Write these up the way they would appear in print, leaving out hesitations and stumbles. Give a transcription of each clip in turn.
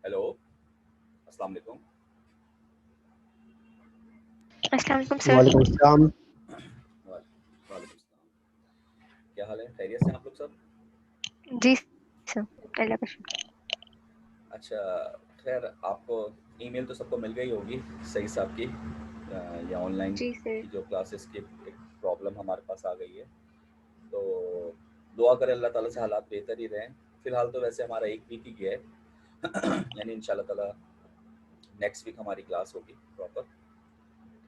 Hello, अस्सलाम वालेकुम। अस्सलाम वालेकुम सर। वालेकुम सलाम। वालेकुम सलाम। क्या हाल है? खैरियत से आप लोग सब? जी सर, अल्लाह का शुक्र। अच्छा, खैर आपको ईमेल तो सबको मिल गई होगी सही साहब की, या ऑनलाइन जी सर। की जो क्लासेस की एक प्रॉब्लम हमारे पास आ गई है। तो दुआ करें अल्लाह ताला से हालात बेहतर ही रहें। फ़िलहाल तो वैसे हमारा 1 वीक ही गया है यानी इंशाल्लाह ताला नेक्स्ट वीक हमारी क्लास होगी प्रॉपर,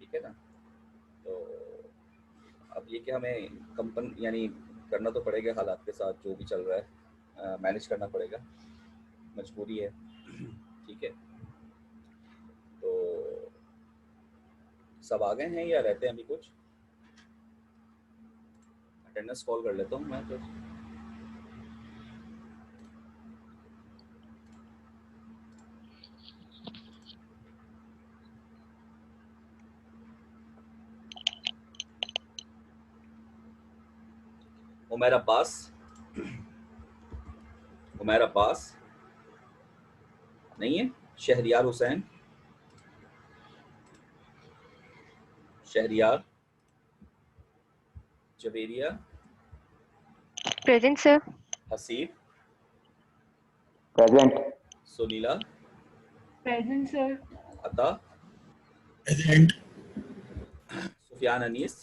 ठीक है ना? तो अब ये कि हमें यानी करना तो पड़ेगा हालात के साथ, जो भी चल रहा है मैनेज करना पड़ेगा, मजबूरी है ठीक है। तो सब आ गए हैं या रहते हैं अभी कुछ? अटेंडेंस कॉल कर लेता हूँ मैं फिर। उमैर अब्बास नहीं है। Shahryar Hussain, Shahryar Javeria, present sir. Haseeb, present. Sunila, present sir. Ata, present. Sufiyan Anees,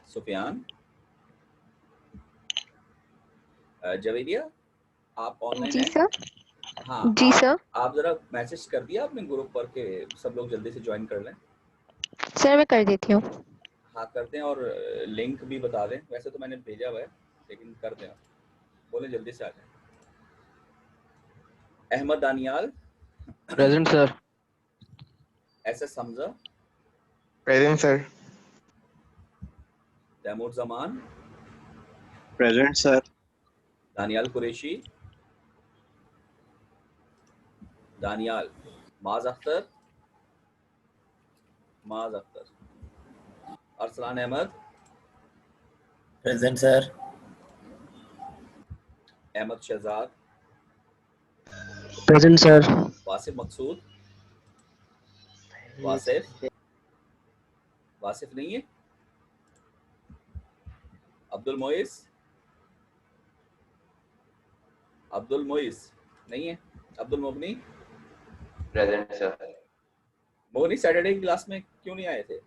Sufiyan, Javeria आप ऑनलाइन जी हैं? सर। हाँ, जी सर। आप ज़रा मैसेज कर दिया आपने ग्रुप पर के सब लोग जल्दी से ज्वाइन कर लें। सर मैं कर देती हूँ। हाँ कर दें, और लिंक भी बता दें। वैसे तो मैंने भेजा हुआ है लेकिन कर दें, बोले जल्दी से आ जाए। Ahmed Daniyal, present sir. S Hamza, present sir. Taimur Zaman, present sir. Daniyal Qureshi, Daniyal, Maaz Akhtar, Arsalan Ahmed, present sir. Ahmed Shahzad, present sir. Wasif Maqsood, Wasif नहीं है। अब्दुल मोइस नहीं है। Abdul Mogni, present sir. Mogni Saturday की क्लास में क्यों नहीं आए थे?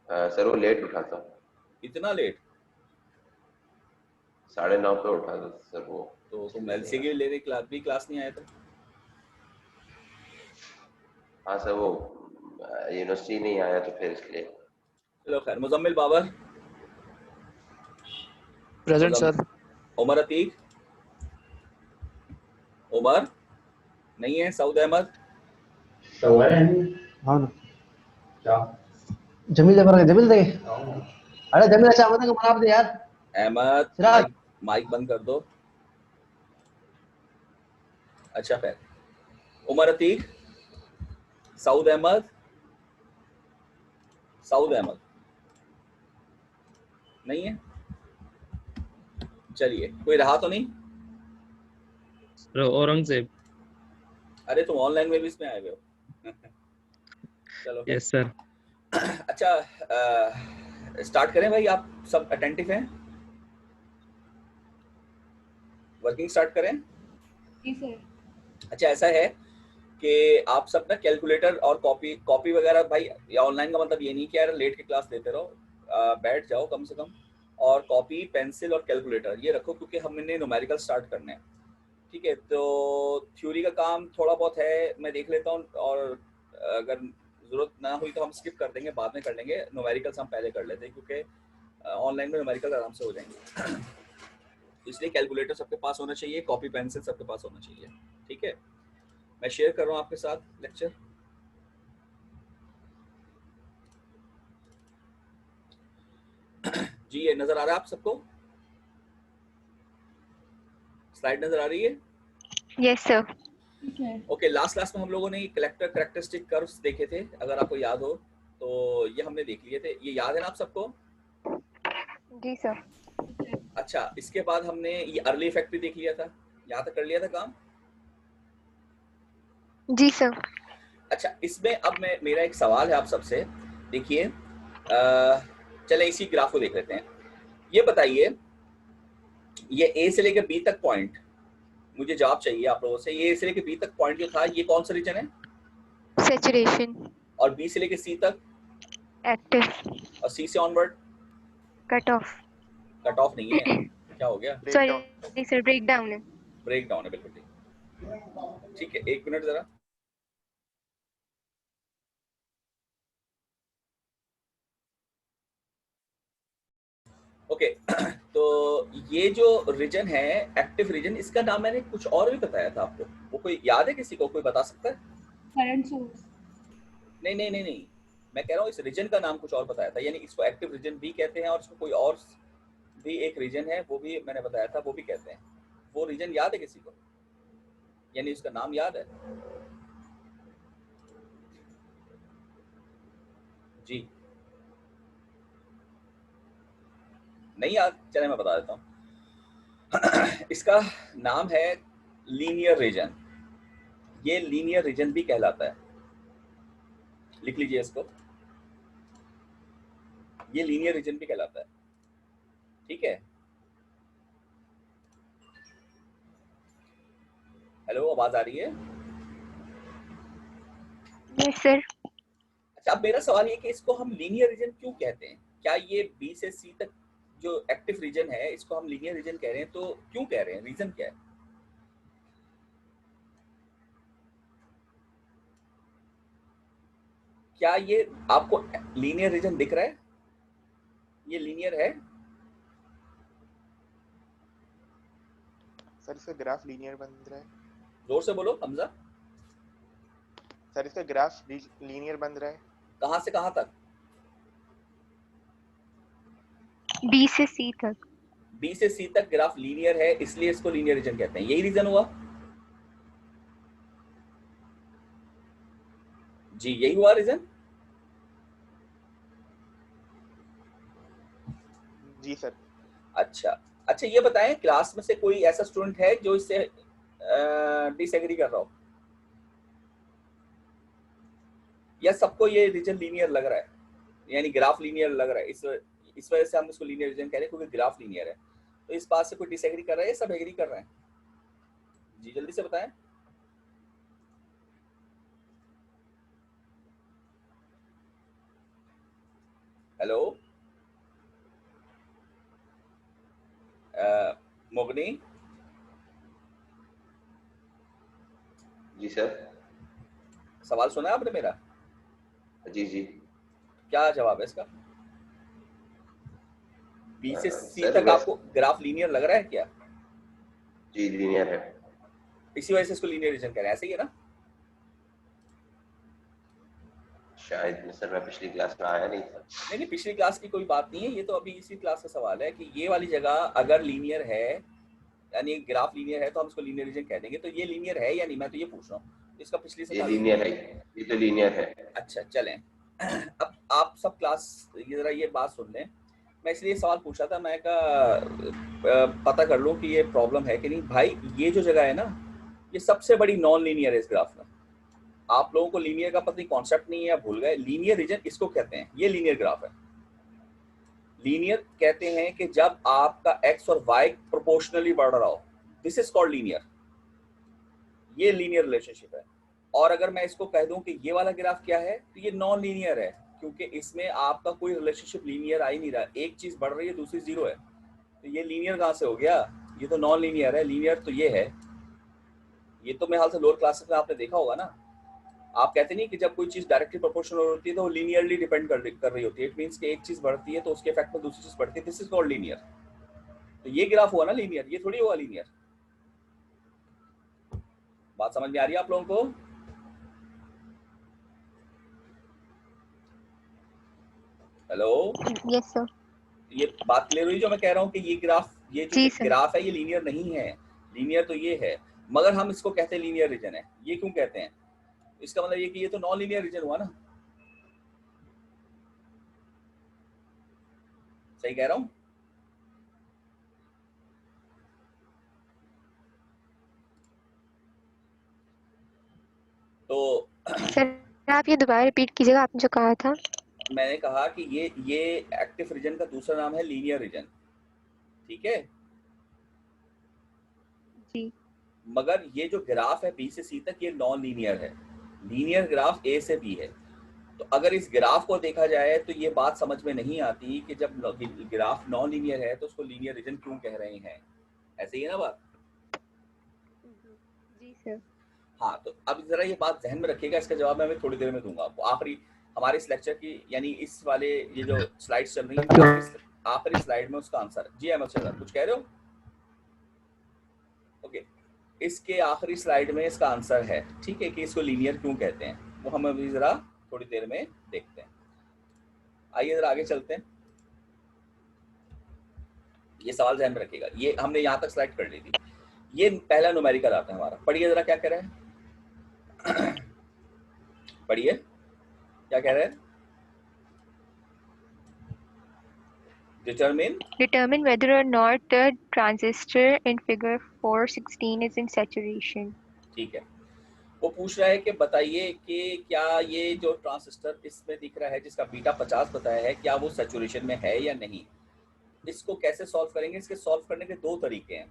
सर वो लेट उठा था, इतना लेट? 9:30 पे उठा था सर वो। तो तुम एलसी की लेने क्लास नहीं आए थे? हाँ सर वो यूनिवर्सिटी नहीं आया तो फिर इसलिए। चलो खैर। Muzammil Babar, present sir. उमर अतीक, उमर नहीं है। सऊद अहमद, हाँ ना। जमील दे अरे जमील अच्छा आवाज़ को बना दे यार। अहमद सिराज। माइक बंद कर दो। अच्छा खैर। उमर अतीक, सऊद अहमद नहीं है। चलिए, कोई रहा तो नहीं? औरंगजेब। अरे तुम ऑनलाइन में भी इसमें आए हुए हो चलो यस सर। अच्छा, स्टार्ट करें भाई? आप सब अटेंटिव हैं? वर्किंग स्टार्ट करें? जी सर। अच्छा, ऐसा है कि आप सब ना कैलकुलेटर और कॉपी वगैरह भाई, या ऑनलाइन का मतलब ये नहीं कि यार लेट की क्लास लेते रहो। बैठ जाओ कम से कम, और कॉपी पेंसिल और कैलकुलेटर ये रखो, क्योंकि हमने न्यूमेरिकल स्टार्ट करने हैं, ठीक है? तो थ्योरी का काम थोड़ा बहुत है, मैं देख लेता हूँ, और अगर ज़रूरत ना हुई तो हम स्किप कर देंगे, बाद में कर लेंगे। न्यूमेरिकल्स हम पहले कर लेते हैं, क्योंकि ऑनलाइन में न्यूमेरिकल आराम से हो जाएंगे इसलिए कैलकुलेटर सबके पास होना चाहिए, कॉपी पेंसिल सबके पास होना चाहिए, ठीक है? मैं शेयर कर रहा हूँ आपके साथ लेक्चर। जी, ये नजर आ रहा है आप सबको? स्लाइड नजर आ रही है? Yes sir. ठीक है। ओके, लास्ट क्लास में हम लोगों ने कलेक्टर कैरेक्टरिस्टिक कर्व्स देखे थे, अगर आपको याद हो तो ये हमने देख लिए थे। ये याद है ना आप सबको? जी सर। अच्छा, इसके बाद हमने ये अर्ली इफेक्ट भी देख लिया था, यहाँ तक कर लिया था काम। जी सर। अच्छा, इसमें अब मेरा एक सवाल है आप सबसे, देखिए चले इसी ग्राफ को देख लेते हैं। ये बताइए, ये ए से लेकर बी तक पॉइंट, मुझे जवाब चाहिए आप लोगों से, ये ए से लेकर बी तक पॉइंट जो था ये कौन सा रीजन है? सैचुरेशन। और बी से लेकर सी तक? एक्टिव। और सी से onward? Cut off. Cut off नहीं है, क्या हो गया? सॉरी सर, ब्रेक डाउन है। ब्रेक डाउन है, बिल्कुल ठीक। ठीक है, एक मिनट जरा। ओके तो ये जो रीजन है एक्टिव रीजन, इसका नाम मैंने कुछ और भी बताया था आपको, वो कोई याद है किसी को, कोई बता सकता है? Current source. नहीं नहीं नहीं नहीं, मैं कह रहा हूँ इस रीजन का नाम कुछ और बताया था, यानी इसको एक्टिव रीजन भी कहते हैं और इसको कोई और भी एक रीजन है वो भी मैंने बताया था, वो भी कहते हैं। वो रीजन याद है किसी को, यानी उसका नाम याद है? जी नहीं याद, चले मैं बता देता हूँ इसका नाम है लीनियर रीजन। ये लीनियर रीजन भी कहलाता है, लिख लीजिए इसको, ये लीनियर रीजन भी कहलाता है, ठीक है? हेलो, आवाज आ रही है? Yes sir. अच्छा, अब मेरा सवाल ये कि इसको हम लीनियर रीजन क्यों कहते हैं? क्या ये बी से सी तक जो एक्टिव रीजन है इसको हम लीनियर रीजन कह रहे हैं, तो क्यों कह रहे हैं, रीजन क्या है? क्या ये आपको लीनियर रीजन दिख रहा है? ये लीनियर है? सर इसका ग्राफ लीनियर बन रहा है। जोर से बोलो हमजा। सर इसका ग्राफ लीनियर बन रहा है। कहां से कहां तक? बी से सी तक। बी से सी तक ग्राफ लीनियर है, इसलिए इसको लीनियर रीजन कहते हैं, यही रीजन हुआ? जी यही हुआ रीजन। जी सर। अच्छा अच्छा, ये बताएं क्लास में से कोई ऐसा स्टूडेंट है जो इससे डिसएग्री कर रहा हो, या सबको ये रीजन लीनियर लग रहा है, यानी ग्राफ लीनियर लग रहा है, इस वजह से हम इसको लीनियर रीजन कह रहे हैं क्योंकि ग्राफ लीनियर है? तो इस बात से कोई डिसएग्री कर रहा है, सब एग्री कर रहे हैं? जी जल्दी से बताएं। हेलो मोगनी? जी सर। सवाल सुना आपने मेरा? जी जी। क्या जवाब है इसका? बी से सी सर तक आपको ग्राफ लीनियर लग रहा है क्या? जी लीनियर है। इसी वजह से इसको लीनियर रीजन कह रहे हैं, ऐसे ही है ना? शायद सर मैं पिछली क्लास में आया नहीं था। नहीं नहीं, पिछली क्लास की कोई बात नहीं है, ये तो अभी इसी क्लास का सवाल है कि ये वाली जगह अगर लीनियर है, यानी ग्राफ लीनियर है, तो हम इसको लीनियर रीजन कह देंगे। तो ये लीनियर है या नहीं, मैं तो ये पूछ रहा हूँ, इसका पिछली से ये लीनियर है, ये तो लीनियर है। अच्छा चलें अब आप सब क्लास ये जरा ये बात सुन लें, मैं इसलिए सवाल पूछा था, मैं पता कर लूँ कि ये प्रॉब्लम है कि नहीं। भाई ये जो जगह है ना, ये सबसे बड़ी नॉन लीनियर है इस ग्राफ में। आप लोगों को लीनियर का पता नहीं, कॉन्सेप्ट नहीं है या भूल गए। लीनियर रीजन इसको कहते हैं, ये लीनियर ग्राफ है। लीनियर कहते हैं कि जब आपका एक्स और वाई प्रोपोर्शनली बढ़ रहा हो, दिस इज कॉल्ड लीनियर, ये लीनियर रिलेशनशिप है। और अगर मैं इसको कह दूं कि ये वाला ग्राफ क्या है, तो ये नॉन लीनियर है, क्योंकि इसमें आपका कोई रिलेशनशिप लीनियर आ ही नहीं रहा, एक चीज बढ़ रही है दूसरी जीरो है, तो ये लीनियर कहां से हो गया? ये तो नॉन लीनियर है। लीनियर तो ये है, ये तो मेरे ख्याल से लोअर क्लासेस में आपने देखा होगा ना। आप कहते नहीं कि जब कोई चीज डायरेक्टली प्रोपोर्शनल होती है तो वो लीनियरली डिपेंड कर रही होती है। इट मींस कि एक चीज बढ़ती है तो उसके इफेक्ट में दूसरी चीज बढ़ती है, दिस इज कॉल्ड लीनियर। तो ये ग्राफ हुआ ना लीनियर, ये थोड़ी हुआ लीनियर। बात समझ में आ रही है आप लोगों को? Hello yes sir. ये बात क्लियर हुई जो मैं कह रहा हूँ कि ये ग्राफ, ये जो जी सर। ग्राफ है ये लीनियर नहीं है। लीनियर तो ये है, मगर हम इसको कहते हैं लीनियर रीजन है। ये क्यों कहते हैं? इसका मतलब ये कि ये तो नॉन लीनियर रीजन हुआ ना। सही कह रहा हूँ? आप ये दोबारा रिपीट कीजिएगा, आपने जो कहा था। मैंने कहा कि ये एक्टिव रीजन का दूसरा नाम है लीनियर रीजन, ठीक है। जी। मगर ये जो ग्राफ है बी से सी तक, ये नॉन लीनियर है। लीनियर ग्राफ ए से बी है। तो अगर इस ग्राफ को देखा जाए तो ये बात समझ में नहीं आती कि जब ग्राफ नॉन लीनियर है तो उसको लीनियर रीजन क्यों कह रहे हैं। ऐसे ही है ना बात? जी सर। हाँ, तो अब जरा ये बात ध्यान में रखिएगा, इसका जवाब मैं थोड़ी देर में दूंगा आपको। आखिरी हमारे इस लेक्चर की, यानी इस वाले ये जो स्लाइड्स चल रही है, आखिरी स्लाइड में उसका आंसर है। जी अहमद शहजाद कुछ कह रहे हो? ओके, इसके आखिरी स्लाइड में इसका आंसर है, ठीक है, कि इसको लीनियर क्यों कहते हैं, वो हम अभी जरा थोड़ी देर में देखते हैं। आइए जरा आगे चलते हैं। ये सवाल ध्यान में रखिएगा, ये हमने यहाँ तक स्लाइड कर ली थी। ये पहला न्यूमेरिकल आता है हमारा, पढ़िए जरा क्या कह रहे हैं। पढ़िए क्या कह रहे हैं। Determine whether or not the transistor in figure 416 is in saturation. ठीक है, वो पूछ रहा है कि बताइए कि क्या ये जो ट्रांजिस्टर इसमें दिख रहा है जिसका बीटा 50 बताया है, क्या वो सैचुरेशन में है या नहीं। इसको कैसे सॉल्व करेंगे? इसके सॉल्व करने के दो तरीके हैं।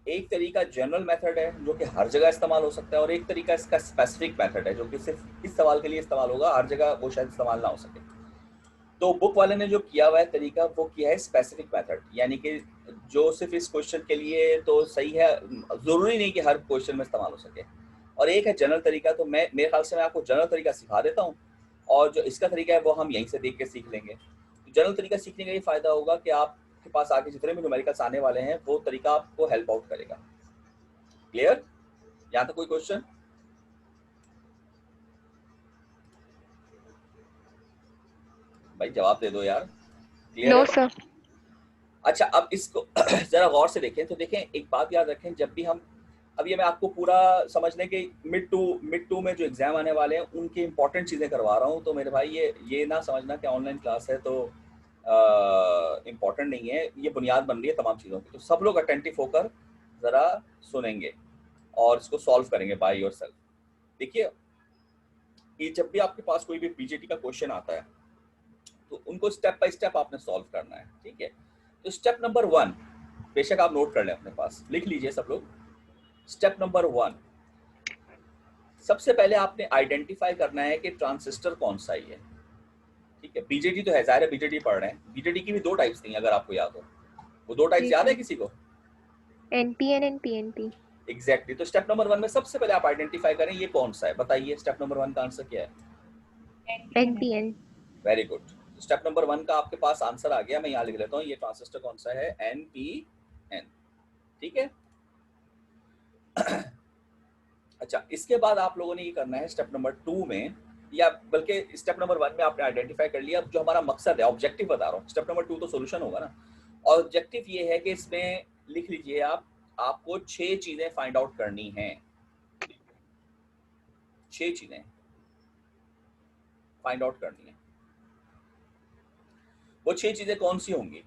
एक तरीका जनरल मेथड है जो कि हर जगह इस्तेमाल हो सकता है, और एक तरीका इसका स्पेसिफिक मेथड है जो कि सिर्फ इस सवाल के लिए इस्तेमाल होगा, हर जगह वो शायद इस्तेमाल ना हो सके। तो बुक वाले ने जो किया हुआ है तरीका, वो किया है स्पेसिफिक मेथड, यानी कि जो सिर्फ इस क्वेश्चन के लिए तो सही है, जरूरी नहीं कि हर क्वेश्चन में इस्तेमाल हो सके। और एक है जनरल तरीका। तो मैं मेरे ख्याल से मैं आपको जनरल तरीका सिखा देता हूँ, और जो इसका तरीका है वो हम यहीं से देख के सीख लेंगे। तो जनरल तरीका सीखने का ये फायदा होगा कि आपके पास आगे जितने भी न्यूमेरिकल्स आने वाले हैं वो तरीका आपको हेल्प आउट करेगा। क्लियर? यहाँ तक कोई क्वेश्चन? भाई जवाब दे दो यार। क्लियर नो है? सर। अच्छा, अब इसको जरा गौर से देखें। तो देखें, एक बात याद रखें, जब भी हम, अब ये मैं आपको पूरा समझने के मिड टू में जो एग्जाम आने वाले हैं उनकी इंपॉर्टेंट चीजें करवा रहा हूँ। तो मेरे भाई ये ना समझना कि ऑनलाइन क्लास है तो इम्पोर्टेंट नहीं है, ये बुनियाद बन रही है तमाम चीज़ों की। तो सब लोग अटेंटिव होकर ज़रा सुनेंगे और इसको सॉल्व करेंगे बाय योरसेल्फ। देखिए, ये जब भी आपके पास कोई भी पीजीटी का क्वेश्चन आता है तो उनको स्टेप बाय स्टेप आपने सॉल्व करना है, ठीक है। तो स्टेप नंबर 1, बेशक आप नोट कर लें अपने पास, लिख लीजिए सब लोग। स्टेप नंबर 1, सबसे पहले आपने आइडेंटिफाई करना है कि ट्रांजिस्टर कौन सा ही है, ठीक है। बीजेटी तो है, जाहिर है बीजेटी पढ़ रहे हैं। बीजेटी की भी दो टाइप्स थी, अगर आपको याद हो। वो दो टाइप्स याद है किसी को? NPN and PNP. एग्जैक्टली। तो स्टेप नंबर 1 में सबसे पहले आप आइडेंटिफाई करें ये कौन सा है। बताइए स्टेप नंबर 1 का आंसर क्या है? NPN. Very good. Step number 1 का आपके पास आंसर आ गया। मैं यहाँ लिख लेता हूँ, ये ट्रांजिस्टर कौन सा है? एनपीएन, ठीक है। अच्छा, इसके बाद आप लोगों ने ये करना है स्टेप नंबर 2 में, या बल्कि स्टेप नंबर 1 में आपने आइडेंटिफाई कर लिया। अब जो हमारा मकसद है, ऑब्जेक्टिव बता रहा हूँ, स्टेप नंबर 2 तो सॉल्यूशन होगा ना। ऑब्जेक्टिव ये है कि इसमें लिख लीजिए आपको 6 चीजें फाइंड आउट करनी हैं। 6 चीजें फाइंड आउट करनी है। वो 6 चीजें कौन सी होंगी?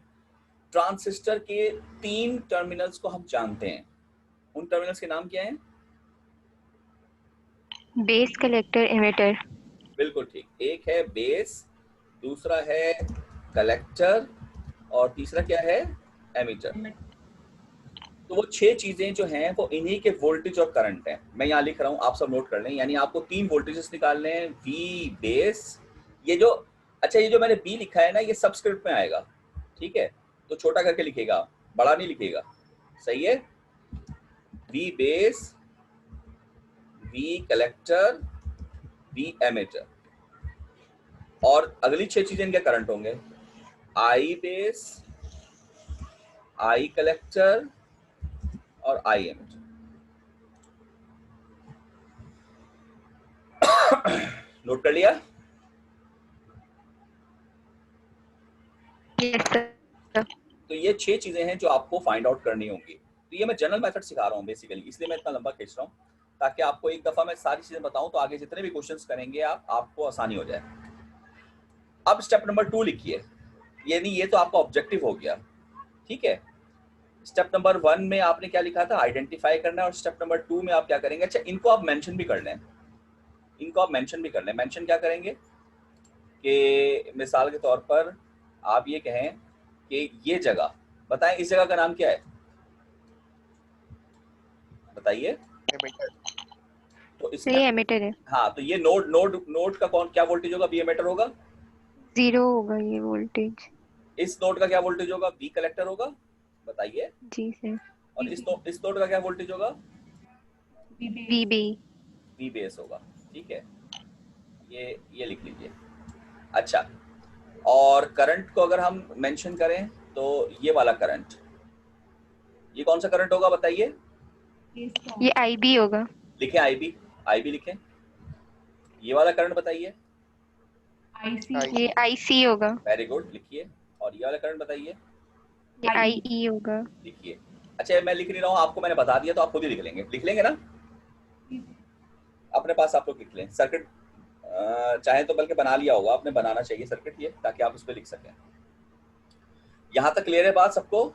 ट्रांजिस्टर के 3 टर्मिनल्स को हम जानते हैं। उन टर्मिनल्स के नाम क्या हैं? Base, collector, emitter. बिल्कुल ठीक। एक है बेस, दूसरा है कलेक्टर, और तीसरा क्या है? एमिटर। तो वो 6 चीजें जो हैं वो इन्हीं के वोल्टेज और करंट हैं। मैं यहाँ लिख रहा हूँ, आप सब नोट कर लें। यानी आपको 3 वोल्टेजेस निकालने हैं, वी बेस, ये जो, अच्छा ये जो मैंने बी लिखा है ना, ये सबस्क्रिप्ट में आएगा, ठीक है। तो छोटा करके लिखेगा, बड़ा नहीं लिखेगा, सही है। V base, V collector, V emitter. और अगली 6 चीजें इनके करंट होंगे, आई बेस, आई कलेक्टर और आई एमिटर। नोट कर लिया? Yes sir. तो ये 6 चीजें हैं जो आपको फाइंड आउट करनी होंगी। तो ये मैं जनरल मेथड सिखा रहा हूँ बेसिकली, इसलिए मैं इतना लंबा खींच रहा हूँ, ताकि आपको एक दफा मैं सारी चीजें बताऊं तो आगे जितने भी क्वेश्चंस करेंगे आपको आसानी हो जाए। अब स्टेप नंबर 2 लिखिए, यानी ये तो आपका ऑब्जेक्टिव हो गया, ठीक है। स्टेप नंबर 1 में आपने क्या लिखा था? आइडेंटिफाई करना है। और स्टेप नंबर 2 में आप क्या करेंगे? अच्छा, इनको आप मेंशन भी कर लें। इनको आप मेंशन भी कर लें। मेंशन क्या करेंगे कि मिसाल के तौर पर आप ये कहें कि ये जगह, बताएं इस जगह का नाम क्या है, बताइए। तो इसका ये एमिटर है, हाँ, तो ये नोड का कौन क्या वोल्टेज होगा, बी एमिटर होगा। 0 होगा ये वोल्टेज। इस नोड का क्या वोल्टेज होगा, बी कलेक्टर होगा, बताइए। जी सर। और इस नोड का क्या वोल्टेज होगा, VB। बी बेस होगा। ठीक है, ये लिख लीजिए। अच्छा, और करंट को अगर हम मेंशन करें तो ये वाला करंट, ये कौन सा करंट होगा बताइए। ये IB होगा। लिखें आईबी लिखें। ये वाला करंट बताइए। ये IC होगा। वेरी गुड, लिखिए। और ये वाला करंट बताइए। ये IE होगा। लिखिए। अच्छा, मैं लिख नहीं रहा हूँ, आपको मैंने बता दिया तो आप खुद ही लिख लेंगे ना, अपने पास आप लोग लिख लें। सर्किट चाहे तो बल्कि बना लिया होगा आपने, बनाना चाहिए सर्किट ये, ताकि आप उस पर लिख सकें। यहाँ तक क्लियर है बात सबको?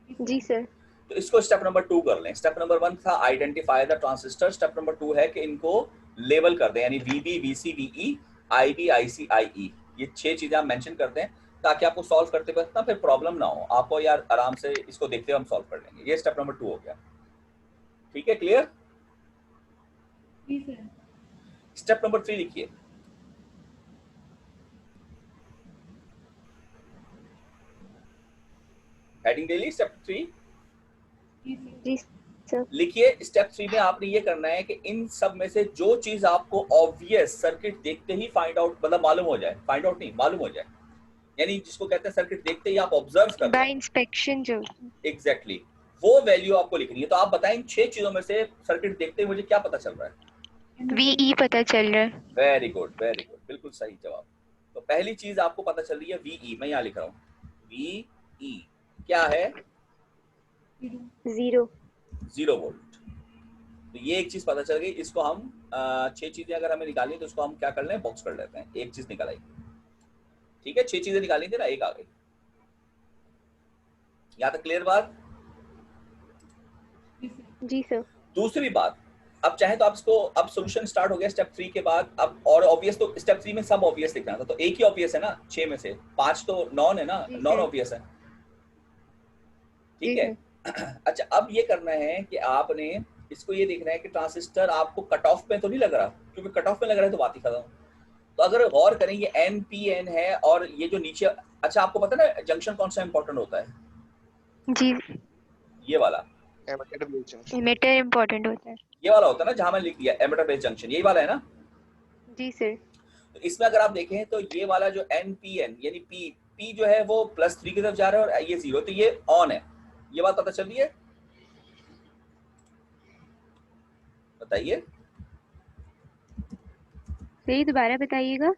जी सर। तो इसको स्टेप नंबर 2 कर लें। स्टेप नंबर 1 था identify the transistor, step number 2 है कि इनको लेबल कर दें, यानी VB VC VE IB IC IE, ये 6 चीजें आप मेंशन करते हैं ताकि आपको सॉल्व करते वक्त ना फिर प्रॉब्लम ना हो आपको, यार आराम से इसको देखते हुए हम सॉल्व कर लेंगे। ये स्टेप नंबर 2 हो गया। ठीक है, क्लियर? स्टेप नंबर 3 लिखिए। हेडिंग डेली स्टेप 3 जी सर। लिखिए। स्टेप 3 में आपने ये करना है कि इन सब में से जो चीज आपको ऑब्वियस सर्किट देखते ही फाइंड आउट, मतलब मालूम हो जाए, फाइंड आउट नहीं मालूम हो जाए, यानी जिसको कहते हैं सर्किट देखते ही आप ऑब्जर्व कर बाय लें। इंस्पेक्शन जो। एग्जैक्टली, वो वैल्यू आपको लिखनी है। तो आप बताएं 6 चीजों में से सर्किट देखते ही मुझे क्या पता चल रहा है। VE पता चल रहा है। वेरी गुड, बिल्कुल सही जवाब। तो पहली चीज आपको पता चल रही है VE, मैं यहाँ लिख रहा हूँ VE क्या है, 0 वोल्ट। तो ये एक चीज पता चल गई। इसको हम 6 चीजें अगर हमें निकालनी तो इसको हम क्या कर लें, बॉक्स कर लेते हैं। एक चीज निकल आई, ठीक है, 6 चीजें निकालनी थी ना, एक आ गई। यहाँ तक क्लियर बात? जी सर। दूसरी बात, अब चाहे तो आप इसको, अब सॉल्यूशन स्टार्ट हो गया स्टेप 3 के बाद। अब और ऑब्वियस, तो स्टेप 3 में सब ऑब्वियस लिखना था, तो एक ही ऑब्वियस है ना 6 में से, 5 तो नॉन है ना, नॉन ऑब्वियस है। ठीक है। अच्छा, अब ये करना है कि आपने इसको ये देखना है कि ट्रांजिस्टर आपको कट ऑफ में तो नहीं लग रहा, क्योंकि कट ऑफ में लग रहा है तो बात ही खत्म। तो अगर गौर करें ये NPN है और ये जो नीचे, अच्छा आपको पता है ना जंक्शन कौन सा इंपॉर्टेंट होता है? जी। ये वाला एमिटर इम्पोर्टेंट होता है। ये वाला होता है ना, जहां मैंने लिख दिया एमिटर बेस जंक्शन, यही वाला है ना। जी सर। तो इसमें अगर आप देखें तो ये वाला जो NPN यानी P जो है वो +3 की तरफ जा रहा है और ये 0, तो ये ऑन है। ये बात पता चल रही है? बताइए। सही, दोबारा बताइएगा।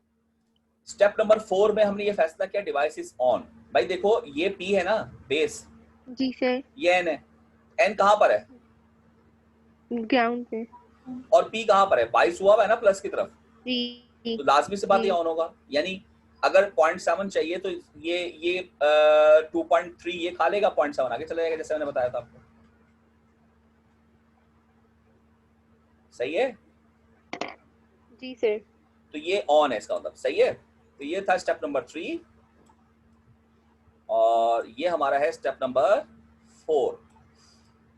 स्टेप नंबर 4 में हमने ये फैसला किया डिवाइस इज ऑन। भाई देखो ये P है ना बेस, जी सर। ये N है। N कहां पर है? ग्राउंड पे। और P कहां पर है? बाइस हुआ है ना प्लस की तरफ, जी। तो लाजमी से बात ये ऑन होगा। यानी अगर 0.7 चाहिए तो ये 2.3 ये खा लेगा, 0.7 आगे चला जाएगा, जैसे मैंने बताया था आपको। सही है? जी सर। तो ये ऑन है इसका मतलब, सही है। तो ये था स्टेप नंबर 3 और ये हमारा है स्टेप नंबर 4,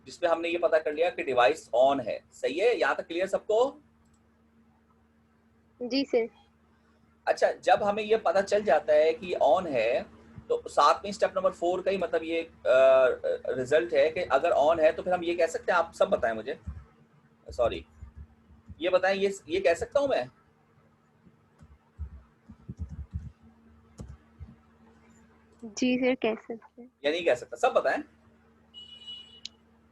जिसमें हमने ये पता कर लिया कि डिवाइस ऑन है। सही है, यहाँ तक क्लियर सबको? जी सर। अच्छा, जब हमें ये पता चल जाता है कि ऑन है तो साथ में स्टेप नंबर 4 का ही मतलब ये रिजल्ट है कि अगर ऑन है तो फिर हम ये कह सकते हैं, आप सब बताएं मुझे, सॉरी ये बताएं, ये कह सकता हूं मैं? जी सर, कह सकते हैं। या नहीं कह सकता? सब बताएं।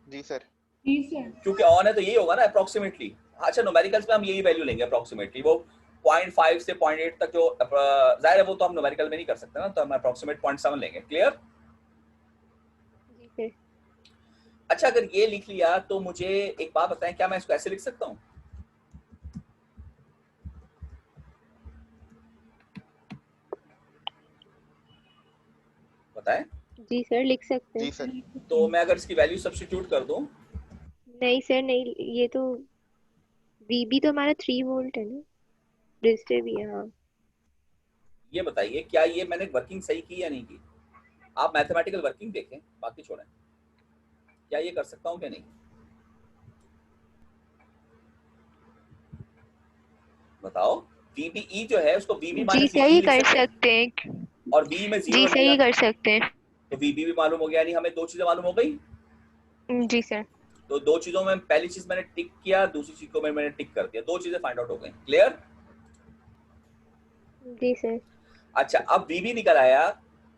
जी सर। क्योंकि ऑन है तो यही होगा ना अप्रोक्सीमेटली। अच्छा, न्यूमेरिकल्स में हम यही वैल्यू लेंगे अप्रोक्सीमेटली, वो 0.5 से 0.8 तक जो जाहिर है वो तो हम न्यूमेरिकल में नहीं कर सकते ना, तो हम अप्रोक्सीमेट 0.7 लेंगे। क्लियर? जी सर। अच्छा, अगर ये लिख लिया तो मुझे एक बात बताएं, क्या मैं इसको ऐसे लिख सकता हूँ? बताएं। जी सर, लिख सकते हैं। जी सर। तो मैं अगर इसकी वैल्यू सब्स्टिट्यूट कर दूं? नहीं सर, नहीं, ये तो VB तो हमारा 3 वोल्ट है ना, रजिस्टर भी है। हाँ ये बताइए क्या ये मैंने वर्किंग सही की या नहीं की? आप मैथमेटिकल वर्किंग देखें, बाकी छोड़ें। क्या ये कर सकता हूँ क्या नहीं? बताओ। VBE जो है उसको VB जी माइनस VE सही लिख कर सकते हैं, सकते हैं। और V में 0 जी रहेगा, सही कर सकते हैं। तो VB भी मालूम हो गया, यानी हमें दो चीजें मालूम हो गई। जी सर। तो दो चीजों में पहली चीज मैंने टिक किया, दूसरी चीज को मैंने टिक कर दिया, दो चीजें फाइंड आउट हो गई। क्लियर? जी सर। अच्छा, अब VB निकल आया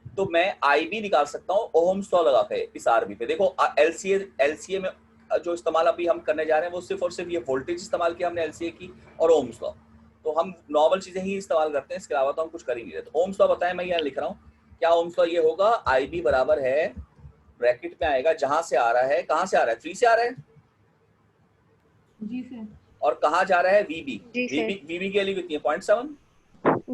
तो मैं IB निकाल सकता हूँ ओहम्स लॉ लगा के इस RB पे। देखो LCA में जो इस्तेमाल अभी हम करने जा रहे हैं वो सिर्फ और सिर्फ ये वोल्टेज इस्तेमाल किया हमने LCA की, और ओहम्स लॉ। तो हम नॉर्मल चीजें ही इस्तेमाल करते हैं, इसके अलावा तो हम कुछ कर ही नहीं रहे। तो ओहम्स लॉ बताएं, मैं यहाँ लिख रहा हूँ। क्या ओहम्स लॉ? ये होगा IB बराबर है, ब्रैकेट में आएगा जहां से आ रहा है, कहां से आ रहा है, 3 से आ रहा है, जी सर। और कहां जा रहा है, VB। जी सर। VB की वैल्यू कितनी है? 0.7।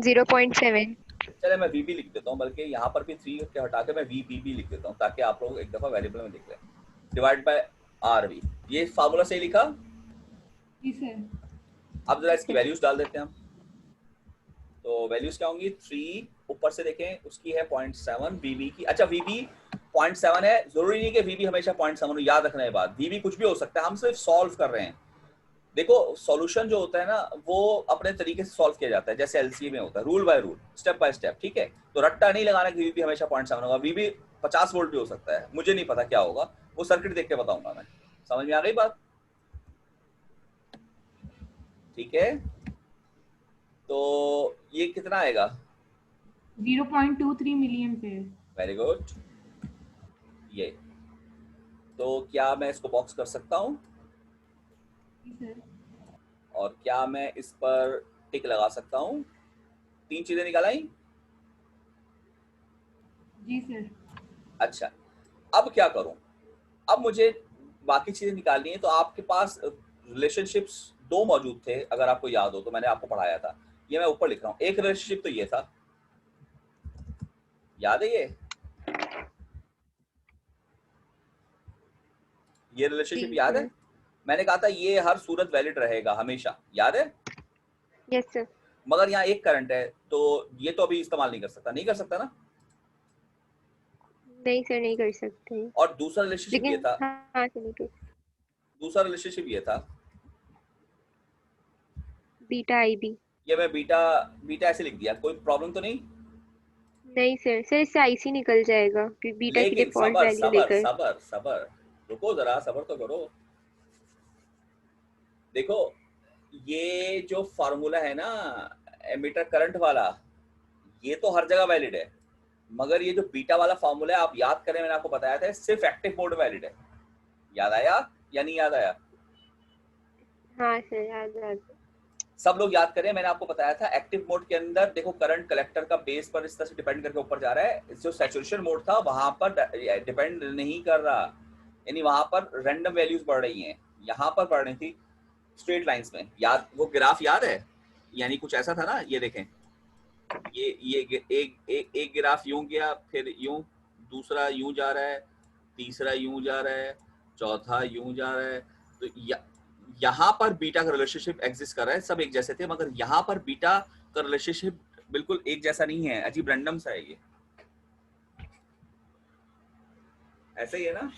0.7। चले मैं VB लिख देता हूँ, बल्कि यहाँ पर भी 3 के हटा के मैं VBB लिख देता हूँ, ताकि आप लोग एक दफा वेरिएबल में लिख लें। डिवाइड बाय RB, ये फार्मूला सही लिखा? जी सर। अब जरा इसकी वैल्यूज डाल देते हैं हम। तो वैल्यूज क्या होंगी? 3 ऊपर से देखें उसकी है 0.7 VB की। अच्छा VB 0.7 है, जरूरी नहीं कि VB हमेशा 0.7 हो, याद रखना है बात। VB कुछ भी हो सकता है, हम सिर्फ सॉल्व कर रहे हैं। देखो सॉल्यूशन जो होता है ना वो अपने तरीके से सॉल्व किया जाता है, जैसे LCA में होता है, rule by rule, step by step. ठीक है, तो रट्टा नहीं लगाना कि VB हमेशा 0.7 होगा। VB 50 वोल्ट भी हो सकता है, मुझे नहीं पता क्या होगा, वो सर्किट देख के बताऊंगा मैं। समझ में आ गई बात? ठीक है, तो ये कितना आएगा? 0.23 मिली एम्पेयर। Very good. ये तो क्या मैं इसको बॉक्स कर सकता हूँ, जी सर। और क्या मैं इस पर टिक लगा सकता हूँ? 3 चीजें निकाल आई। जी सर। अच्छा, अब क्या करूं? अब मुझे बाकी चीजें निकालनी है। तो आपके पास रिलेशनशिप्स 2 मौजूद थे, अगर आपको याद हो तो मैंने आपको पढ़ाया था। ये मैं ऊपर लिख रहा हूँ। एक रिलेशनशिप तो ये था, याद है? ये रिलेशनशिप जी याद है? सर। मैंने कहा था ये हर सूरत वैलिड रहेगा हमेशा, याद है? Yes sir. मगर यहाँ एक करंट है, तो ये तो अभी इस्तेमाल नहीं कर सकता, नहीं कर सकता ना। नहीं सर नहीं कर सकते, और दूसरा रिलेशनशिप ये लेकिन था, हाँ सर नहीं कर। दूसरा रिलेशनशिप ये था, बीटा IB। ये मैं बीटा बीटा ऐसे लिख दिया, कोई प्रॉब्लम तो नहीं? नहीं सर, सर इससे IC निकल जाएगा फिर बीटा की लेकिन डिफॉल्ट सबर वैल्यू सबर लेकर। सबर सबर, रुको जरा, सबर तो करो। देखो ये जो फार्मूला है ना एमीटर करंट वाला, ये तो हर जगह वैलिड है, मगर ये जो बीटा वाला फार्मूला है, आप याद करें मैंने आपको बताया था, सिर्फ एक्टिव मोड वैलिड है। याद आया या नहीं याद आया? हाँ सर याद आ गया। सब लोग याद करें, मैंने आपको बताया था एक्टिव मोड के अंदर देखो करंट कलेक्टर का बेस पर इस तरह से डिपेंड करके ऊपर जा रहा है। जो सैचुरेशन मोड था वहां पर डिपेंड नहीं कर रहा, यानी वहां पर रैंडम वैल्यूज बढ़ रही हैं, यहाँ पर बढ़ रही थी स्ट्रेट लाइंस में। याद, वो ग्राफ याद है? यानी कुछ ऐसा था ना, ये देखें, एक ग्राफ यूं गया, फिर यूं, दूसरा यूं जा रहा है, तीसरा यूं जा रहा है, चौथा यूं जा रहा है। तो यहाँ पर बीटा का रिलेशनशिप एग्जिस्ट कर रहा है, सब एक जैसे थे, मगर यहाँ पर बीटा का रिलेशनशिप बिल्कुल एक जैसा नहीं है, अजीब रैंडम सा है ये। ऐसा ही है ना?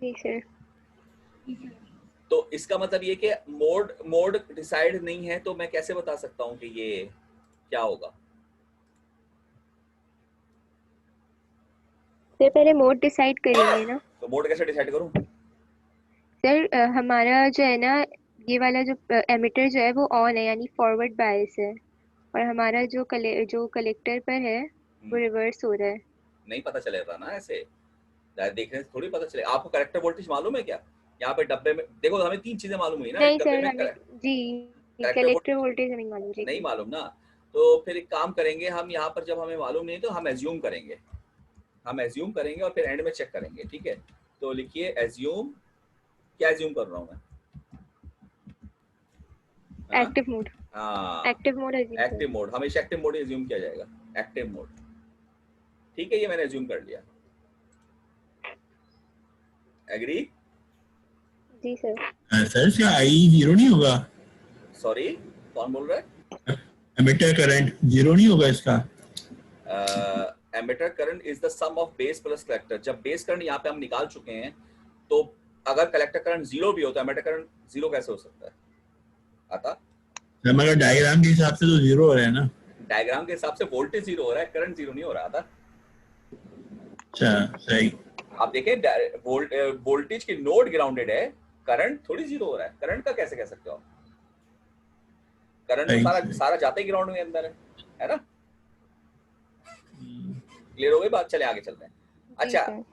जी सर। जी सर। तो इसका मतलब ये कि मोड मोड डिसाइड नहीं है, तो मैं कैसे बता सकता हूँ कि ये क्या होगा? सर पहले मोड डिसाइड करेंगे ना। तो मोड कैसे डिसाइड करूँ? सर हमारा जो है ना, ये वाला जो एमिटर जो है वो ऑन है, यानी फॉरवर्ड बायस है, और हमारा जो कलेक्टर पर है वो रिवर्स हो रहा है। नहीं पता चलेगा ना ऐसे, देखने से थोड़ी पता चलेगा। आपको करेक्टर वोल्टेज मालूम है क्या? यहाँ पे डब्बे में देखो, हमें 3 चीजें मालूम हुई ना, एक नहीं डब्बे सर में हमें, जी करेक्टर कलेक्टर वोल्टेज हमें मालूम। जी नहीं जी। मालूम ना। तो फिर एक काम करेंगे हम, यहाँ पर जब हमें मालूम नहीं तो हम एज्यूम करेंगे, और फिर एंड में चेक करेंगे। ठीक है, तो लिखिए एज्यूम। क्या एज्यूम कर रहा हूँ मैं? हाँ एक्टिव मोड। हाँ, एक्टिव मोड है जी सर। एक्टिव मोड, हमेशा एक्टिव मोड ही एज्यूम किया जाएगा, एक्टिव मोड। ठीक है, ये मैंने एज्यूम कर लिया। एग्री? जी सर। सर इसका आई जीरो नहीं होगा? सॉरी, कौन बोल रहा है? एमिटर करंट जीरो नहीं होगा इसका? Emitter current is the sum of base plus collector. जब बेस करंट यहाँ पे हम निकाल चुके हैं, तो अगर कलेक्टर करंट जीरो भी हो तो एमिटर करंट जीरो कैसे हो सकता है? आता सर मगर डायग्राम के हिसाब से तो जीरो हो रहा है ना? डायग्राम के हिसाब से वोल्टेज जीरो हो रहा है, करंट जीरो नहीं हो रहा था। अच्छा सही। आप देखें, वोल्टेज की नोड ग्राउंडेड है, करंट थोड़ी जीरो हो रहा है। करंट का कैसे कह सकते हो आप? करंट तो सारा जाते ही ग्राउंड में अंदर है ना? क्लियर हो गई बात? चले आगे चलते हैं।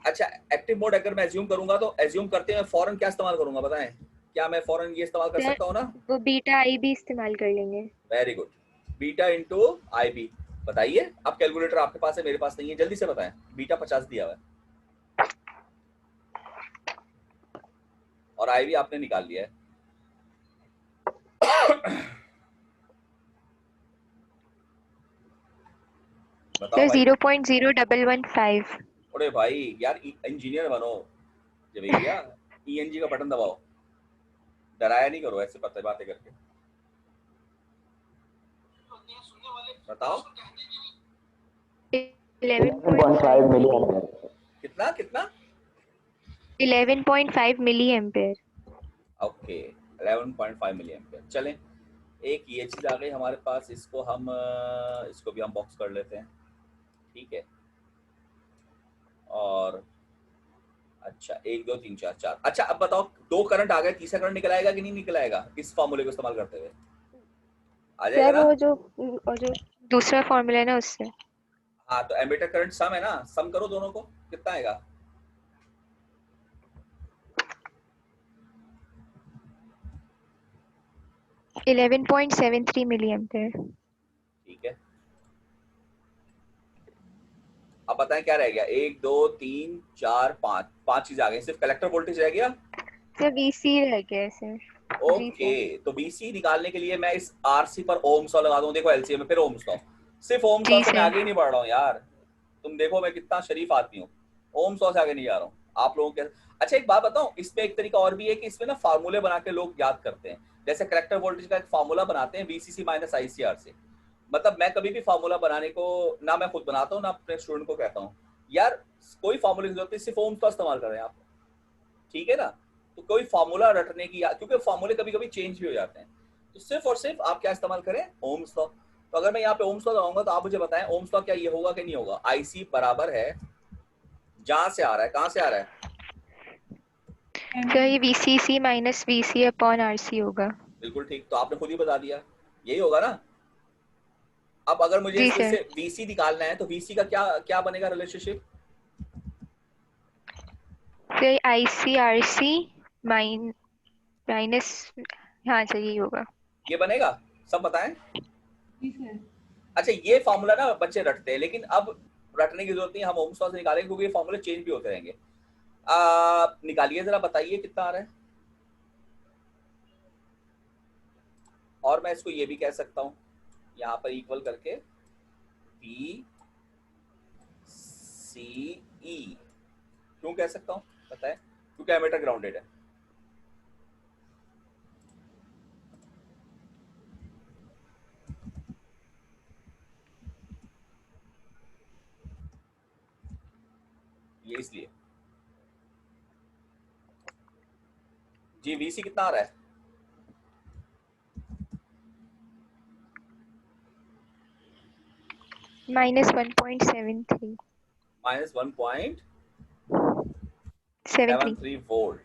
अच्छा, एक्टिव मोड अगर मैं एज्यूम करूंगा तो एज्यूम करते हैं फौरन क्या इस्तेमाल करूंगा बताएं? क्या मैं फौरन ये इस्तेमाल कर सकता हूँ ना? वो बीटा आई भी इस्तेमाल कर लेंगे। वेरी गुड, बीटा इंटू आई बी। बताइए, अब कैलकुलेटर आपके पास है, मेरे पास नहीं है, जल्दी से बताएं। बीटा 50 दिया हुआ है और आई भी आपने निकाल लिया है। बताओ भाई। 0.0115। अरे भाई यार, इंजीनियर बनो जब भैया, ईएनजी का बटन दबाओ, डराया नहीं करो ऐसे पता बातें करके। बताओ 11.5 मिली एम्पेयर। कितना 11.5 milli ampere. Okay, 11.5 milli ampere. चलें, एक ये चीज आ गई हमारे पास, इसको भी हम बॉक्स कर लेते हैं, ठीक है। और अच्छा 1 2 3 4 4। अच्छा अब बताओ, 2 करंट आ गए, तीसरा करंट निकल आएगा कि नहीं निकल आएगा इस फॉर्मूले को इस्तेमाल करते हुए? आ जाएगा ना? वो जो दूसरा फॉर्मूला है ना उससे। हाँ, तो एमीटर करंट सम है ना, सम करो दोनों को, कितना आएगा? है 11.73 मिली एम्पेयर। ठीक है, अब बताएं क्या रह गया? 1 2 3 4 5 चीज आ गई, सिर्फ कलेक्टर वोल्टेज रह गया। सर वीसी रह गया सर। ओके, तो बीसी निकालने के लिए मैं इस आरसी पर ओम्स लॉ लगा दूं। देखो एलसीएम में फिर ओम्स लॉ, सिर्फ ओम्स लॉ से मैं आगे ही नहीं बढ़ रहा हूँ यार। तुम देखो मैं कितना शरीफ आदमी हूँ, ओम्स लॉ से आगे नहीं जा रहा हूँ आप लोगों के। अच्छा एक बात बताऊं, इसमें एक तरीका और भी है कि इसमें ना फार्मूले बना के लोग याद करते हैं। जैसे कलेक्टर वोल्टेज का एक फार्मूला बनाते हैं वीसीसी माइनस आईसीआर से। मतलब मैं कभी भी फार्मूला बनाने को ना मैं खुद बनाता हूँ ना अपने स्टूडेंट को कहता हूँ यार कोई फार्मूले की जरूरत नहीं, सिर्फ ओम्स का इस्तेमाल करें आप, ठीक है ना? तो कोई फार्मूला रटने की, क्योंकि फार्मूले कभी कभी चेंज भी हो जाते हैं, तो सिर्फ और सिर्फ आप क्या इस्तेमाल करें? Ohm's law. तो अगर मैं यहाँ पे ओम्स लॉ लगाऊंगा तो आप मुझे बताएं ओम्स लॉ क्या ये होगा कि नहीं होगा? आईसी बराबर है, जहां से आ रहा है, कहां से आ रहा है? तो ये VCC minus VC upon RC होगा। बिल्कुल ठीक, तो आपने खुद ही बता दिया, यही होगा ना। अब अगर मुझे इसमें से वीसी निकालना है तो वीसी का क्या क्या बनेगा रिलेशनशिप? तो आईसी आरसी माइनस, हाँ सर यही होगा। ये बनेगा, सब बताएं। जी सर। अच्छा ये फार्मूला ना बच्चे रटते हैं, लेकिन अब रटने की जरूरत नहीं, हम ओम्स लॉ से निकालेंगे क्योंकि ये फार्मूले चेंज भी होते रहेंगे। निकालिए जरा, बताइए कितना आ रहा है। और मैं इसको ये भी कह सकता हूं यहाँ पर इक्वल करके बी सी ई, क्यों कह सकता हूँ बताएं? क्योंकि एमीटर ग्राउंडेड है। ये इसलिए। जी वीसी कितना आ रहा है? -1.73। -1.73 वोल्ट,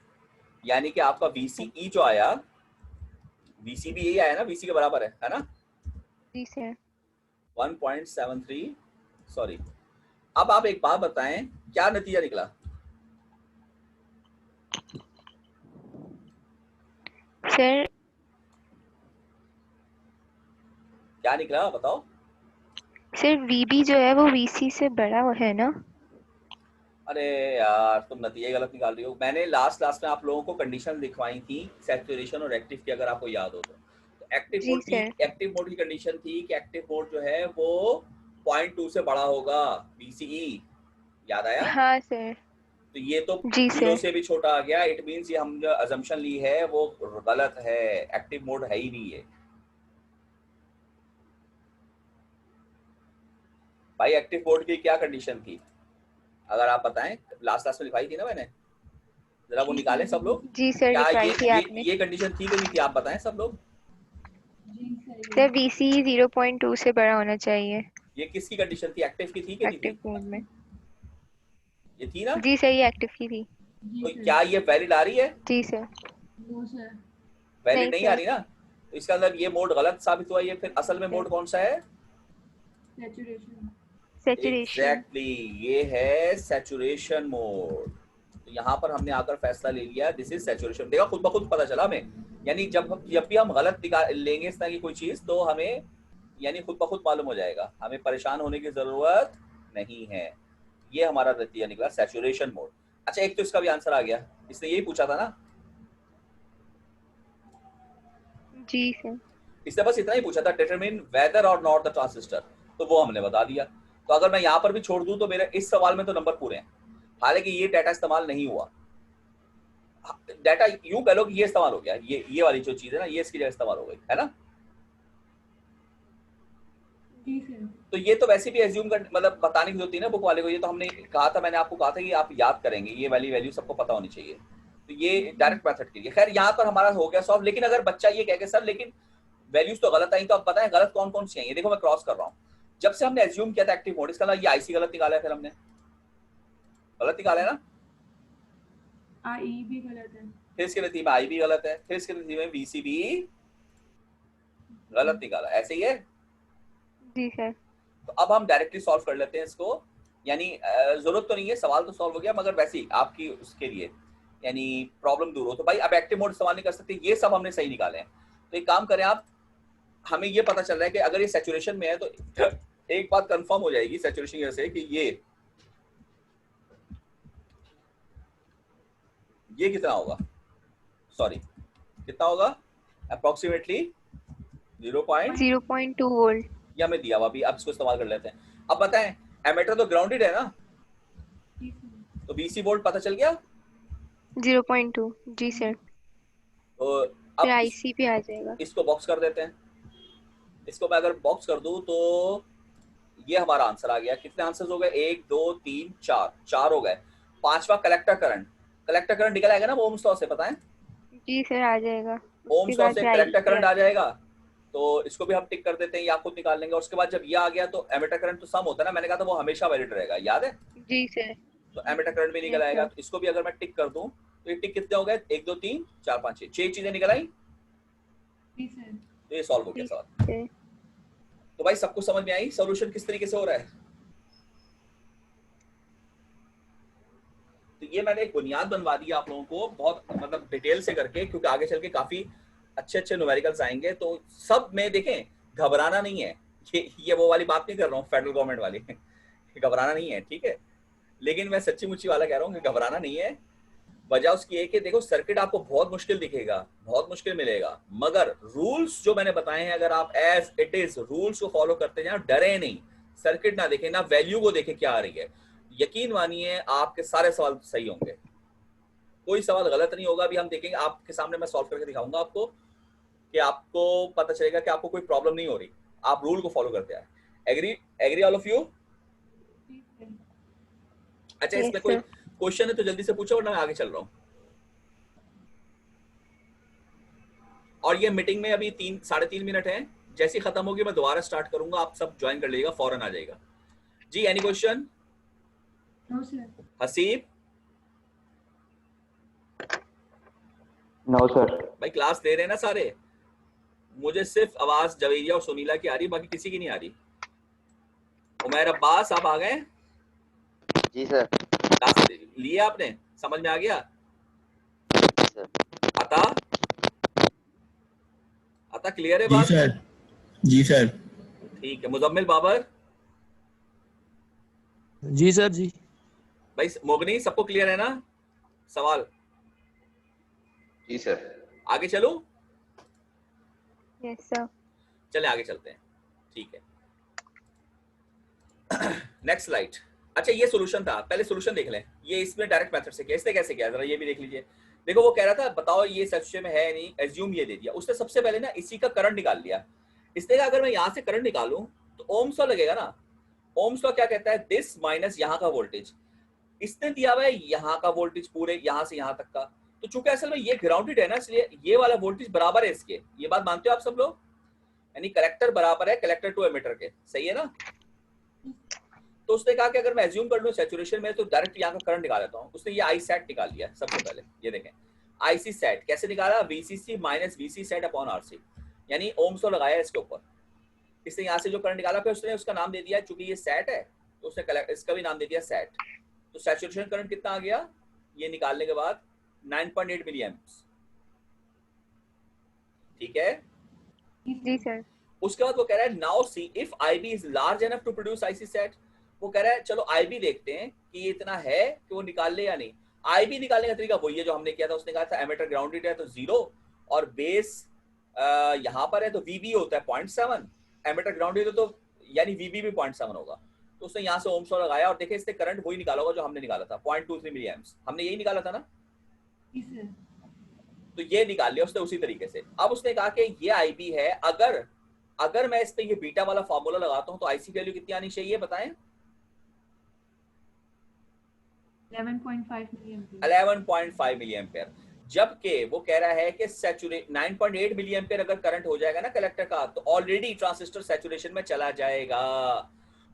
यानी कि आपका VCE जो आया, VC भी यही आया ना, VC के बराबर है ना? जी सर। 1.73, सॉरी। अब आप एक बात बताएं, क्या नतीजा निकला? सर क्या निकला बताओ? सर VB जो है वो VC से बड़ा है ना? अरे यार तुम नतीजे गलत निकाल रही हो। मैंने लास्ट क्लास में आप लोगों को कंडीशन दिखवाई थी सैचुरेशन और एक्टिव की, अगर आपको याद हो तो। एक्टिव मोड की कंडीशन थी कि एक्टिव मोड जो है वो 0.2 से बड़ा होगा VCE, याद आया? हाँ सर। तो ये तो जी 0 सर। से भी छोटा आ गया। इट मींस ये हम जो अजम्पशन ली है वो गलत है, एक्टिव मोड है ही नहीं है भाई। एक्टिव मोड की क्या कंडीशन थी अगर आप बताएं, लास्ट क्लास में लिखाई थी ना मैंने, जरा वो निकालें सब लोग। जी सर, क्या लिखवाई थी ये आपने। ये कंडीशन थी कि नहीं थी, आप बताएं सब लोग। जी सर। सर VC 0.2 से बड़ा होना चाहिए ये किसकी कंडीशन थी, एक्टिव की थी कि नहीं एक्टिव थी? मोड में। ये थी ना? जी सर, ये एक्टिव की थी। जी तो सर। क्या ये वैलिड आ रही है? जी सर। No sir. वैलिड नहीं नहीं आ सर। रही ना, तो इसका मतलब ये मोड गलत साबित हुआ। ये फिर असल में मोड कौन सा है? सैचुरेशन। सैचुरेशन। एग्जैक्टली, ये है सैचुरेशन मोड। तो यहाँ पर हमने आकर फैसला ले लिया, दिस इज सैचुरेशन। देखा, खुद ब खुद पता चला हमें। यानी जब भी हम गलत लेंगे इस तरह की कोई चीज, तो हमें यानी खुद ब खुद मालूम हो जाएगा, हमें परेशान होने की जरूरत नहीं है। ये हमारा नतीजा निकला, सैचुरेशन मोड। अच्छा, एक तो इसका भी आंसर आ गया, इसने यही पूछा था ना। जी सर। इसने बस इतना ही पूछा था, डिटरमिन वेदर और नॉट द ट्रांजिस्टर, तो वो हमने बता दिया। तो अगर मैं यहाँ पर भी छोड़ दूं तो मेरे इस सवाल में तो नंबर पूरे हैं। हालांकि ये डाटा इस्तेमाल नहीं हुआ, डाटा यूं कह लो कि ये इस्तेमाल हो गया, ये वाली जो चीज है ना, ये इसकी जगह इस्तेमाल हो गई है ना। जी सर। तो ये तो वैसे भी एज्यूम कर, मतलब बताने की जरूरत नहीं ना बुक वाले को। ये तो हमने कहा था, मैंने आपको कहा था कि आप याद करेंगे, ये वाली वैल्यू सबको पता होनी चाहिए। तो ये डायरेक्ट मेथड के लिए। खैर यहाँ पर हमारा हो गया सॉल्व। लेकिन अगर बच्चा ये कह के सर लेकिन वैल्यूज तो गलत आई, तो आप बताएं गलत कौन कौन सी आई है। देखो मैं क्रॉस कर रहा हूँ। जब से हमने एज्यूम किया था एक्टिव मोड, इसका मतलब ये आईसी गलत निकाला है, फिर हमने गलत निकाला है ना। आई भी गलत है। फिर इसके नतीजे में आई भी गलत है, फिर इसके नतीजे में वीसी भी गलत निकाला, ऐसे ही है। जी सर। तो अब हम डायरेक्टली सॉल्व कर लेते हैं इसको। यानी जरूरत तो नहीं है, सवाल तो सॉल्व हो गया, मगर वैसे ही आपकी उसके लिए यानी प्रॉब्लम दूर हो। तो भाई अब एक्टिव मोड इस्तेमाल नहीं कर सकते, ये सब हमने सही निकाले हैं। तो एक काम करें आप, हमें ये पता चल रहा है कि अगर ये सैचुरेशन में है तो एक बात कंफर्म हो जाएगी सैचुरेशन की वजह से कि ये कितना होगा, सॉरी कितना होगा, अप्रोक्सीमेटली 0.2 वोल्ट। ये हमें दिया हुआ। अभी अब इसको इस्तेमाल कर लेते हैं। अब बताएं, एमीटर तो ग्राउंडेड है ना, जी सर। तो बीसी वोल्ट पता चल गया। 0.2। जी सर। तो फिर अब IC पे आ जाएगा। इसको बॉक्स कर देते हैं। इसको मैं अगर बॉक्स कर दूं तो ये हमारा आंसर आ गया। कितने आंसर्स हो गए, 1 2 3 4, 4 हो गए। पांचवा कलेक्टर करंट, कलेक्टर करंट निकल आएगा ना वो ओम्स लॉ से, बताएं। जी सर, आ जाएगा। ओम्स उसके लॉ बाद से फिर कलेक्टर IC करंट आ आ जाएगा। जाएगा, तो इसको भी हम टिक कर देते हैं, या खुद निकाल लेंगे। और उसके बाद जब ये आ गया तो एमीटर करंट तो सम होता है ना, मैंने कहा था वो हमेशा वैलिड रहेगा, याद है। जी सर। तो एमीटर करंट भी निकल यस आएगा। सर। तो इसको भी अगर मैं टिक कर दूं तो ये टिक कितने हो गए, 1 2 3 4 5 6, 6 चीजें निकल आई। जी सर। तो ये सॉल्व हो गया जी सवाल। सर। तो भाई सबको समझ में आई सोल्यूशन किस तरीके से हो रहा है। तो ये मैंने एक बुनियाद बनवा दी आप लोगों को, बहुत मतलब डिटेल से करके, क्योंकि आगे चल के काफी अच्छे अच्छे न्यूमेरिकल्स आएंगे। तो सब में देखें, घबराना नहीं है। ये वो वाली बात नहीं कर रहा हूँ फेडरल गवर्नमेंट वाली घबराना नहीं है, ठीक है। लेकिन मैं सच्ची मुच्ची वाला कह रहा हूँ कि घबराना नहीं है। वजह उसकी है कि देखो सर्किट आपको बहुत मुश्किल दिखेगा, बहुत मुश्किल मिलेगा, मगर रूल्स जो मैंने बताए हैं, अगर आप एज इट इज रूल्स को फॉलो करते जाए, डरे नहीं, सर्किट ना देखें, ना वैल्यू को देखें क्या आ रही है, यकीन मानिए आपके सारे सवाल सही होंगे, कोई सवाल गलत नहीं होगा। अभी हम देखेंगे, आपके सामने मैं सॉल्व करके दिखाऊंगा आपको, कि आपको पता चलेगा कि आपको कोई प्रॉब्लम नहीं हो रही, आप रूल को फॉलो करते आए। Agree, agree all of you. जी सर। अच्छा, यस इसमें कोई सर। क्वेश्चन है तो जल्दी से पूछो, वरना मैं आगे चल रहा हूँ। और ये मीटिंग में अभी 3-3.5 मिनट है, जैसी खत्म होगी मैं दोबारा स्टार्ट करूंगा, आप सब ज्वाइन कर लीजिएगा, फौरन आ जाएगा जी। Any question? No sir. Haseeb? No sir. भाई क्लास दे रहे हैं ना सारे, मुझे सिर्फ आवाज जवेरिया और सुनीला की आ रही, बाकी किसी की नहीं आ रही। उमैर अब्बास आप आ गए? जी सर। क्लास लिए आपने, समझ में आ गया? सर। अता, अता क्लियर है जी बात? सर। जी सर। ठीक है। मुजम्मिल बाबर? जी सर। जी भाई मोगनी, सबको क्लियर है ना सवाल? जी सर। आगे चलो, यस सर। चले आगे चलते हैं, ठीक है। Next slide. अच्छा ये सोल्यूशन था, पहले सोल्यूशन देख लें। ये इसमें डायरेक्ट मेथड से किया, इसने कैसे किया जरा ये भी देख लीजिए। देखो वो कह रहा था बताओ ये सैचुरेशन में है नहीं, एज्यूम ये दे दिया उसने। सबसे पहले ना इसी का करंट निकाल लिया। इसने कहा अगर मैं यहाँ से करंट निकालूं तो ओम्स लॉ लगेगा ना। ओम्स लॉ क्या कहता है, दिस माइनस यहाँ का वोल्टेज। इसने दिया हुआ है यहाँ का वोल्टेज पूरे यहाँ से यहाँ तक का, तो चूंकि असल में ये ग्राउंडेड है ना इसलिए ये वाला वोल्टेज बराबर है इसके। ये बात मानते हो आप सब लोग, यानी कलेक्टर बराबर है कलेक्टर टू एमिटर के, सही है ना। तो उसने कहा कि अगर मैं एज्यूम कर लूं सैचुरेशन में तो डायरेक्ट यहाँ का करंट निकाल लेता हूँ। उसने ये आई सेट निकाल लिया सबसे पहले। ये देखें आईसी सेट कैसे निकाला, VCC minus VC set upon RC, यानी ओम्स लॉ लगाया इसके ऊपर। इसने यहाँ से जो करंट निकाला फिर उसने उसका नाम दे दिया, चूंकि ये सेट है तो उसने इसका भी नाम दे दिया सेट। तो सैचुरेशन करंट कितना आ गया ये निकालने के बाद 9.8 मिली एम्प्स, ठीक है जी सर। उसके बाद वो कह रहा है now see if IB is large enough to produce IC set. वो कह रहा है चलो आईबी देखते हैं कि ये इतना है कि वो निकाल ले या नहीं। आईबी निकालने का तरीका वही है जो हमने किया था। उसने कहा था एमिटर ग्राउंडेड है तो 0 और बेस यहाँ पर है तो वीबी होता है 0.7, एमिटर ग्राउंडेड है तो यानी वीबी भी 0.7 होगा। तो उसने यहाँ से ओम्स लॉ लगाया और देखे इससे करंट वही निकाला होगा जो हमने निकाला था 0.23 मिली एम्प्स। हमने यही निकाला था ना, जी सर। तो ये निकाल लिया उसने उसी तरीके से। अब उसने कहा कि ये आईबी है, अगर मैं इस पे ये बीटा वाला फार्मूला लगाता हूं तो आईसी वैल्यू कितनी आनी चाहिए बताएं। 11.5 मिली एम्पीयर। 11.5 milli ampere. जबकि वो कह रहा है कि सैचुरेट 9.8 मिली एम्पेयर अगर करंट हो जाएगा ना कलेक्टर का तो ऑलरेडी ट्रांजिस्टर सैचुरेशन में चला जाएगा।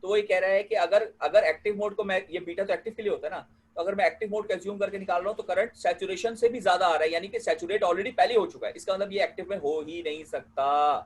तो वो ये कह रहा है कि अगर एक्टिव मोड को मैं, ये बीटा तो एक्टिव के लिए होता है ना, तो अगर मैं एक्टिव मोड का एज्यूम करके निकाल रहा हूँ तो करंट सैचुरेशन से भी ज्यादा आ रहा है, यानी कि सैचुरेट ऑलरेडी पहले हो चुका है। इसका मतलब ये एक्टिव में हो ही नहीं सकता।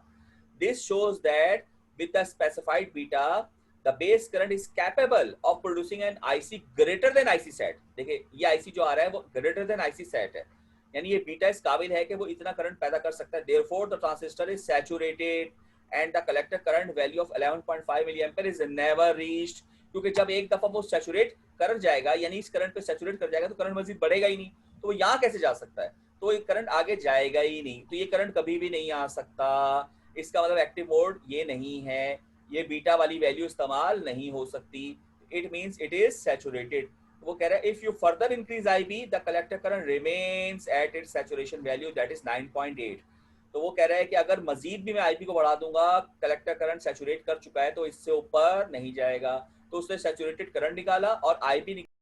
This shows that with the specified beta the base current is capable of producing an IC greater than IC set। देखिए ये IC जो आ रहा है वो greater than IC set है, यानी ये बीटा इस काबिल है कि वो इतना करंट पैदा कर सकता है। therefore the transistor is saturated and the collector current value of 11.5 milliampere is never reached। क्योंकि जब एक दफा वो सैचुरेट कर जाएगा यानी इस करंट पे सैचुरेट कर जाएगा तो करंट मजीद बढ़ेगा ही नहीं, तो वो यहाँ कैसे जा सकता है, तो ये करंट आगे जाएगा ही नहीं। तो ये करंट कभी भी नहीं आ सकता। इसका मतलब एक्टिव मोड ये नहीं है, ये बीटा वाली वैल्यू इस्तेमाल नहीं हो सकती। It means it is saturated. वो कह रहा है if you further increase IB the collector current remains at its saturation value that is 9.8। तो वो कह रहा है कि अगर मजीद भी मैं आईबी को बढ़ा दूंगा, कलेक्टर करंट सैचुरेट कर चुका है तो इससे ऊपर नहीं जाएगा। तो उसने सैचुरेटेड करंट निकाला और आईबी